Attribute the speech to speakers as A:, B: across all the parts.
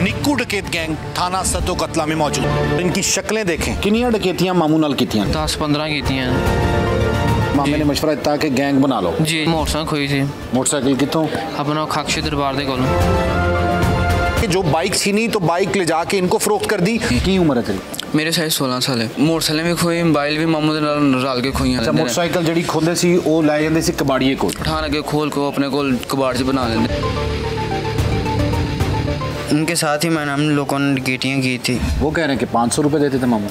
A: निक्कू डकैत गैंग थाना सतो कतला में मौजूद। इनकी शक्लें देखें, कितनी डकैतियां मामू नाल कीतियां?
B: 10-15 कीतियां।
A: मामे ने मशवरा दिता कि गैंग बना लो
B: जी। मोटरसाइकिल खोई थी।
A: मोटरसाइकिल कितों?
B: अपना खाकशी दरबार दे कोलों।
A: जो बाइक छीनी तो बाइक ले जाके इनको फरोख्त कर दी। की उम्र है तेरी?
B: मेरे साइज 16 साल है। मोटरसाइकिल भी खोई, मोबाइल भी मामू दे नाल रल के खोई।
A: अच्छा, मोटरसाइकिल जड़ी खोंदे सी ओ लै जांदे सी कबाड़ीए कोल,
B: उठा लगे खोल को अपने कोल कबाड़ च बना लेंदे। उनके साथ ही मैंने हम लोगों ने डकैतियाँ की थी।
A: वो कह रहे हैं कि 500 रुपये देते थे मामू।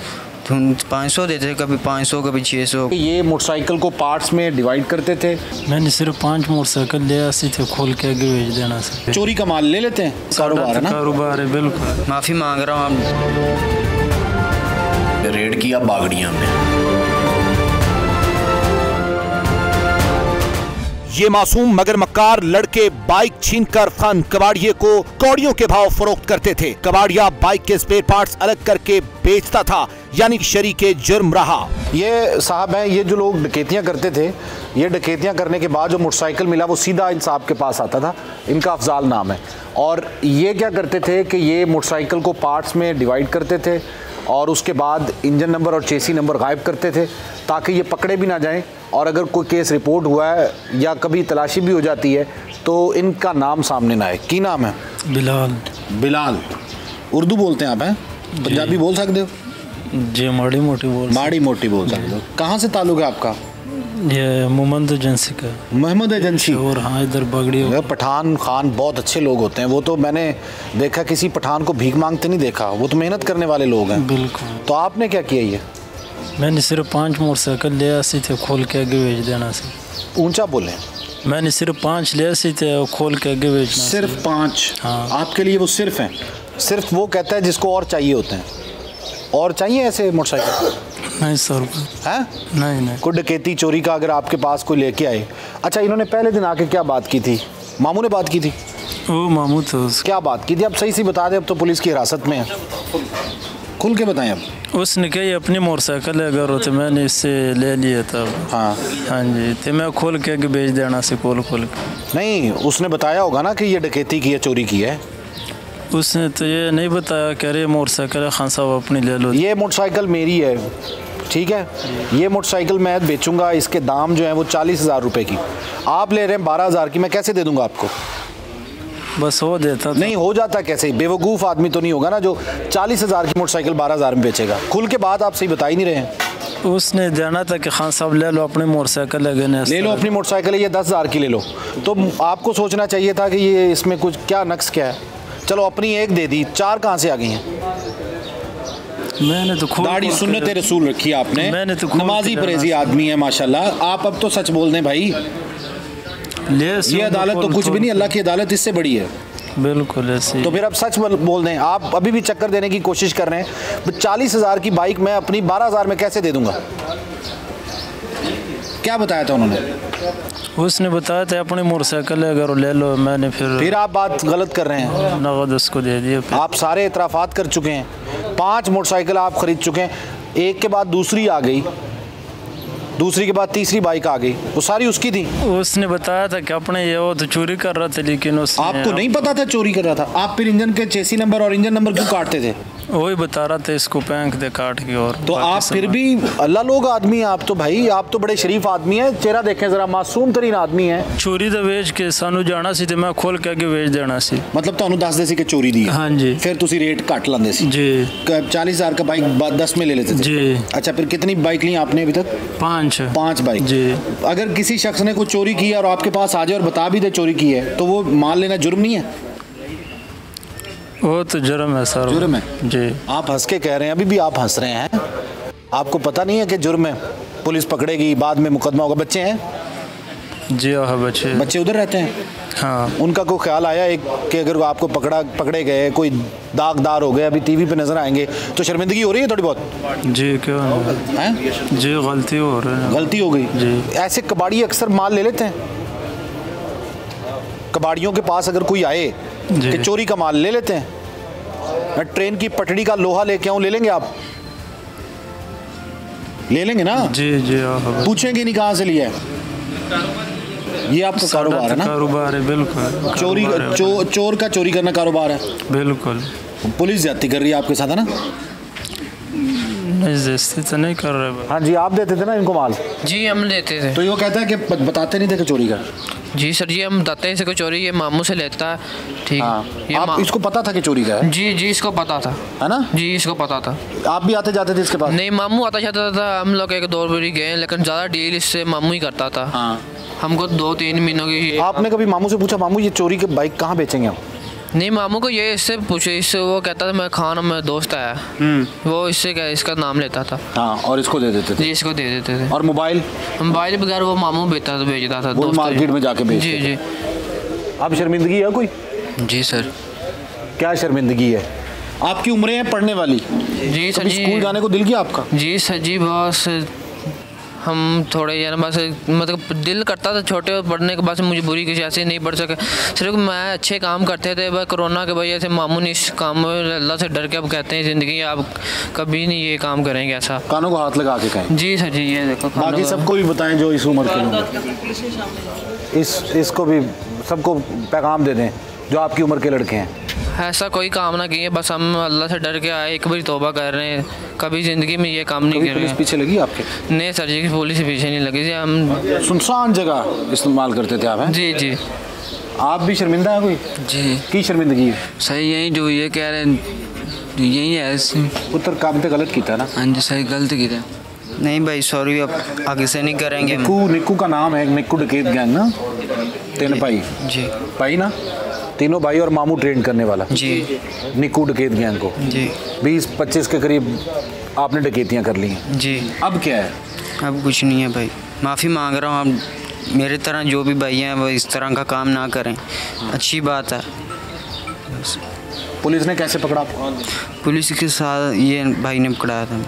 B: 500 देते, कभी 500 कभी 600।
A: ये मोटरसाइकिल को पार्ट्स में डिवाइड करते थे।
C: मैंने सिर्फ 5 मोटरसाइकिल ले आसी थे, खोल के आगे भेज देना से।
A: चोरी का माल ले लेते हैं, कारोबार है ना?
C: कारोबार है, बिल्कुल।
B: माफ़ी मांग रहा हूँ।
A: रेड किया बागड़ियां में। ये मासूम मगर मक्कार लड़के बाइक छीनकर खान कबाड़िए को कौड़ियों के भाव फरोख्त करते थे। कबाड़िया बाइक के स्पेयर पार्ट्स अलग करके बेचता था, यानी शरीके जुर्म रहा। ये साहब हैं, ये जो लोग डकैतियां करते थे, ये डकैतियां करने के बाद जो मोटरसाइकिल मिला वो सीधा इन साहब के पास आता था। इनका अफजाल नाम है। और ये क्या करते थे कि ये मोटरसाइकिल को पार्ट्स में डिवाइड करते थे और उसके बाद इंजन नंबर और चेसी नंबर गायब करते थे ताकि ये पकड़े भी ना जाएं। और अगर कोई केस रिपोर्ट हुआ है या कभी तलाशी भी हो जाती है तो इनका नाम सामने ना आए। की नाम है?
C: बिलाल।
A: बिलाल। उर्दू बोलते हैं आप? हैं पंजाबी बोल सकते हो?
C: जी, माड़ी मोटी बोल सकते हो। कहाँ से ताल्लुक है आपका? ये मोहम्मद एजेंसी का।
A: मोहम्मद एजेंसी?
C: और हाँ, इधर बगड़ी।
A: पठान खान बहुत अच्छे लोग होते हैं। वो तो मैंने देखा, किसी पठान को भीख मांगते नहीं देखा। वो तो मेहनत करने वाले लोग हैं।
C: बिल्कुल।
A: तो आपने क्या किया? ये
C: मैंने सिर्फ 5 मोटरसाइकिल ले आसी थे, खोल के आगे भेज देना से।
A: ऊंचा बोले।
C: मैंने सिर्फ 5 ले आसी थे और खोल के आगे भेजना।
A: सिर्फ 5?
C: हाँ।
A: आपके लिए वो सिर्फ हैं? सिर्फ वो कहता है जिसको और चाहिए होते हैं। और चाहिए ऐसे मोटरसाइकिल?
C: नहीं सर।
A: हैं?
C: नहीं।
A: कोई डकैती चोरी का अगर आपके पास कोई लेके आए। अच्छा, इन्होंने पहले दिन आके क्या बात की थी? मामू ने बात की थी?
C: वो मामू तो
A: क्या बात की थी? अब सही से बता दें, अब तो पुलिस की हिरासत में है। खुल के बताएं। अब
C: उसने कही अपनी मोटरसाइकिल अगर हो तो मैंने इससे ले लिया था। हाँ जी, तो मैं खोल के आगे भेज देना से खोल के। नहीं,
A: उसने बताया होगा ना कि ये डकैती की है, चोरी की है?
C: उसने तो ये नहीं बताया। कह रहे मोटरसाइकिल खान साहब अपनी ले लो।
A: ये मोटरसाइकिल मेरी है, ठीक है? ये मोटरसाइकिल मैं बेचूंगा, इसके दाम जो है वो 40,000 रुपये की। आप ले रहे हैं 12,000 की, मैं कैसे दे दूंगा आपको?
C: बस हो देता था।
A: नहीं हो जाता कैसे? बेवकूफ़ आदमी तो नहीं होगा ना जो 40,000 की मोटरसाइकिल 12,000 में बेचेगा। खुल के बात आप सही बता ही नहीं रहे हैं।
C: उसने जाना था कि खान साहब ले लो अपनी मोटरसाइकिल, ले लो
A: अपनी मोटरसाइकिल, ये 10,000 की ले लो। तो आपको सोचना चाहिए था कि ये इसमें कुछ क्या नक्स क्या है। चलो अपनी एक दे दी, 4 कहाँ से आ गई हैं?
C: मैंने तो
A: दाढ़ी सुन्नत रसूल रखी आपने।
C: मैंने तो
A: नमाजी परहेजी आदमी है माशाल्लाह। आप अब तो सच बोल दें भाई। ये अदालत तो कुछ भी नहीं, अल्लाह की अदालत इससे बड़ी है।
C: बिल्कुल ऐसे।
A: तो फिर अब सच बोल दें। आप अभी भी चक्कर देने की कोशिश कर रहे हैं। 40,000 की बाइक मैं अपनी 12,000 में कैसे दे दूंगा? क्या बताया था उन्होंने?
C: उसने बताया था अपनी मोटरसाइकिल अगर ले लो। मैंने फिर
A: आप बात गलत कर रहे हैं।
C: नगद उसको दे दिया।
A: आप सारे इतराफ़ात कर चुके हैं। 5 मोटरसाइकिल आप खरीद चुके हैं। एक के बाद दूसरी आ गई, दूसरी के बाद तीसरी बाइक आ गई, वो सारी उसकी थी।
C: उसने बताया था कि अपने ये वो तो चोरी कर रहा था, लेकिन
A: आपको नहीं पता था चोरी कर रहा था? आप फिर इंजन के चेसी नंबर और इंजन नंबर क्यों काटते थे?
C: वही बता रहा था, इसको पैंक दे काट के। और
A: तो आप फिर भी अल्लाह लोग आदमी हैं आप तो भाई। आप तो बड़े शरीफ आदमी हैं। चेहरा देखें जरा, मासूम तरीन आदमी है।
C: चोरी तो बेच के सानू जाना सी, मैं खोल के आगे बेच देना सी।
A: मतलब ਤੁਹਾਨੂੰ ਦੱਸਦੇ ਸੀ कि चोरी दी?
C: हाँ जी।
A: फिर ਤੁਸੀਂ रेट काट लाते सी?
C: जी।
A: 40,000 का बाइक 10 में ले लेते थे?
C: जी।
A: अच्छा, फिर कितनी बाइक ली आपने अभी तक?
C: 5
A: बाइक।
C: जी।
A: अगर किसी शख्स ने कुछ चोरी की है और आपके पास आ जाए और बता भी दे चोरी की है, तो वो माल लेना जुर्म नहीं है?
C: वो तो जुर्म है सर।
A: जुर्म है
C: जी।
A: आप हंस के कह रहे हैं, अभी भी आप हंस रहे हैं। आपको पता नहीं है कि जुर्म है? पुलिस पकड़ेगी, बाद में मुकदमा होगा। बच्चे हैं?
C: जी हाँ, बच्चे
A: उधर रहते हैं।
C: हाँ।
A: उनका कोई ख्याल आया एक कि अगर आपको पकड़े गए, कोई दागदार हो गए, अभी टीवी पे नजर आएंगे, तो शर्मिंदगी हो रही है थोड़ी बहुत?
C: जी। क्यों
A: है?
C: जी, गलती हो रही है।
A: गलती हो गई
C: जी।
A: ऐसे कबाड़ी अक्सर माल ले लेते हैं। कबाड़ियों के पास अगर कोई आए कि चोरी का माल ले लेते हैं। मैं ट्रेन की पटड़ी का लोहा लेके आऊं, ले लेंगे आप? ले लेंगे ना?
C: जी।
A: पूछेंगे नहीं कहाँ से लिया है।
D: ये आपका कारोबार है ना?
C: कारोबार है, बिल्कुल।
D: चोर का चोरी करना कारोबार है,
C: बिल्कुल।
D: पुलिस ज्यादती कर रही है आपके साथ, है ना?
C: नहीं, ज्यादती तो नहीं कर रहे।
D: हाँ जी, आप देते थे ना इनको माल?
B: जी हम देते थे।
D: तो ये कहता है कि बताते नहीं थे कि चोरी कर।
B: जी सर जी, हम बताते हैं इसे कोई चोरी, ये मामू से लेता है। ठीक।
D: हाँ।
B: ये
D: आप इसको पता था कि चोरी का है?
B: जी जी, इसको पता था,
D: है ना?
B: जी इसको पता था।
D: आप भी आते जाते थे इसके पास?
B: नहीं, मामू आता जाता था, हम लोग एक दो बार गए, लेकिन ज़्यादा डील इससे मामू ही करता था।
D: हाँ।
B: हमको 2-3 महीनों की।
D: आपने कभी मामू से पूछा, मामू ये चोरी के बाइक कहाँ बेचेंगे हम?
B: नहीं, मामू को ये इससे पूछे, इससे वो कहता था मैं खान, मेरा दोस्त आया, वो इससे क्या इसका नाम लेता था।
D: हाँ, और इसको दे देते थे?
B: जी इसको दे देते थे।
D: और मोबाइल
B: बगैर वो मामू बेचता था
D: वो मार्केट में जाके बेचते
B: जी जी।
D: अब शर्मिंदगी है कोई?
B: जी सर।
D: क्या शर्मिंदगी है? आपकी उम्रें हैं पढ़ने वाली।
B: जी सर जी।
D: स्कूल जाने को दिल किया आपका?
B: जी सर जी, बस हम थोड़े यार बस मतलब दिल करता था छोटे पढ़ने के बाद से, मुझे बुरी किसी ऐसे नहीं पढ़ सके। सिर्फ मैं अच्छे काम करते थे, बस कोरोना के वजह से मामू ने इस काम में अल्लाह से डर के अब कहते हैं ज़िंदगी आप कभी नहीं ये काम करेंगे ऐसा।
D: कानों को हाथ लगा के कहें?
B: जी सर जी, ये देखो।
D: बाकी सबको भी बताएं जो इस उम्र के लोग, इसको भी सबको पैगाम दे दें जो आपकी उम्र के लड़के हैं।
B: ऐसा कोई काम ना किए, बस हम अल्लाह से डर के आए, एक बार तौबा कर रहे हैं, कभी ज़िंदगी में ये काम नहीं कर रहे।
D: पुलिस पीछे लगी आपके?
B: नहीं सर जी, पुलिस पीछे नहीं लगी जी। हम
D: सुनसान जगह इस्तेमाल करते थे आप, हैं?
B: जी जी।
D: आप भी शर्मिंदा है कोई?
B: जी।
D: की शर्मिंदगी है?
B: सही यही जो ये कह रहे हैं यही है।
D: पुत्र काम तो गलत किया ना?
B: हाँ जी, सही गलत किया।
E: नहीं भाई सॉरी, अब आगे से नहीं करेंगे।
D: निक्कू का नाम है, निक्कू डकैत गैंग ना? 3 भाई?
E: जी
D: भाई ना, तीनों भाई और मामू ट्रेन करने वाला
E: जी,
D: निक्कू डकैत गैंग को।
E: जी
D: 20-25 के करीब आपने डकैतियाँ कर ली हैं।
E: जी।
D: अब क्या है?
E: अब कुछ नहीं है भाई, माफ़ी मांग रहा हूँ। अब मेरे तरह जो भी भाई हैं वो इस तरह का काम ना करें, अच्छी बात है।
D: पुलिस ने कैसे पकड़ा?
E: पुलिस के साथ ये भाई ने पकड़ाया था।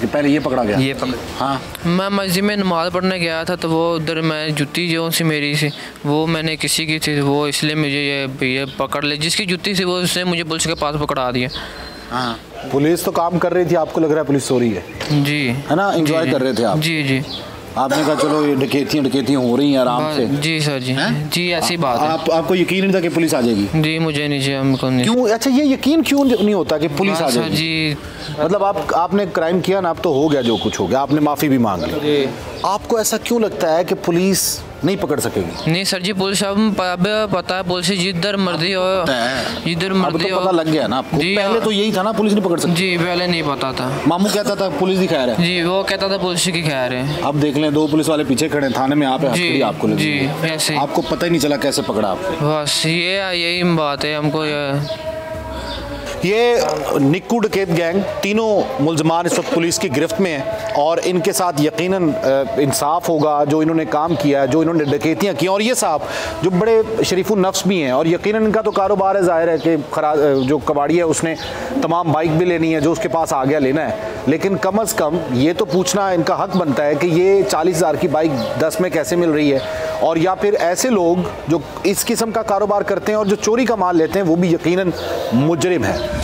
D: पहले ये पकड़ा गया?
E: ये पकड़।
D: हाँ।
B: मैं मस्जिद में नमाज़ पढ़ने गया था, तो वो उधर मैं जूती जो सी मेरी सी वो मैंने किसी की थी, वो इसलिए मुझे ये पकड़ ले, जिसकी जूती थी वो उसने मुझे पुलिस के पास पकड़ा दिया।
D: हाँ। पुलिस तो काम कर रही थी, आपको लग रहा है पुलिस सो रही है?
B: जी।
D: है ना, एंजॉय कर रहे थे आप?
B: जी जी।
D: आपने कहा चलो ये डकैतियाँ हो रही हैं आराम से।
B: जी सर जी। जी ऐसी बात है।
D: आपको यकीन नहीं था कि पुलिस आ जाएगी?
B: जी मुझे नहीं, हमको नहीं।
D: क्यों? अच्छा, ये यकीन क्यों नहीं होता कि पुलिस आ जाएगी?
B: जी
D: मतलब आपने क्राइम किया ना, अब तो हो गया जो कुछ हो गया, आपने माफ़ी भी मांग ली, आपको ऐसा क्यों लगता है कि पुलिस नहीं पकड़ सकेगी?
B: नहीं सर जी, पुलिस अब पता है, पुलिस जिधर मर्जी हो, जिधर मर्जी हो।
D: पता लग गया ना आपको? पहले तो यही था ना, पुलिस नहीं पकड़ सकती?
B: जी पहले नहीं पता था।
D: मामू कहता था पुलिस की खैर है।
B: जी वो कहता था पुलिस की खैर है।
D: अब देख लें, 2 पुलिस वाले पीछे खड़े थाने में, आप आपको लगी।
B: जी ऐसे
D: आपको पता ही नहीं चला कैसे पकड़ा आपको?
B: बस यही बात है हमको।
D: ये निक्कू डकैत गैंग, तीनों मुल्ज़मान इस वक्त पुलिस की गिरफ्त में हैं और इनके साथ यकीनन इंसाफ होगा। जो इन्होंने काम किया, जो इन्होंने डकैतियाँ की, और ये साहब जो बड़े शरीफुल नफ्स भी हैं, और यकीनन इनका तो कारोबार है, ज़ाहिर है कि जो कबाड़ी है उसने तमाम बाइक भी लेनी है, जो उसके पास आ गया लेना है, लेकिन कम अज़ कम ये तो पूछना इनका हक बनता है कि ये 40,000 की बाइक 10 में कैसे मिल रही है, और या फिर ऐसे लोग जो इस किस्म का कारोबार करते हैं और जो चोरी का माल लेते हैं वो भी यकीनन मुजरिम है।